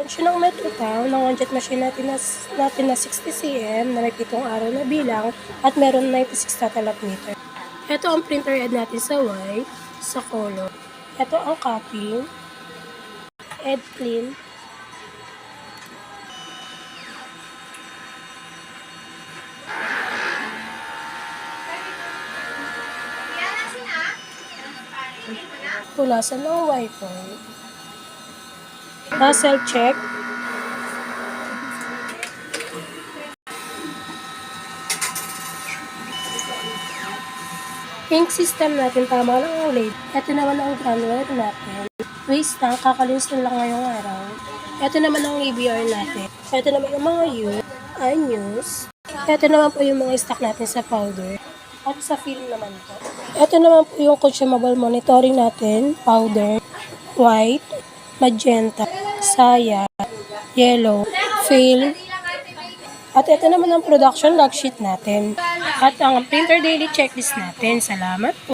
Function ng Metrotown, ng one-jet machine natin na 60 cm na may 7 araw na bilang at meron 96 tatalap meter. Ito ang printer head natin sa white, sa color. Ito ang copy, head clean. Tulasan ng wiper. Nozzle check. Ink system natin, tama lang ang label. Ito naman ang granule natin. Waste tank, kakalinis na lang ngayong araw. Ito naman ang ABR natin. Ito naman ang mga news. Ito naman po yung mga stock natin sa powder. At sa film naman po. Ito naman po yung consumable monitoring natin. Powder, white, magenta, saya, yellow, film. At ito naman ang production log sheet natin. At ang printer daily checklist natin. Salamat po.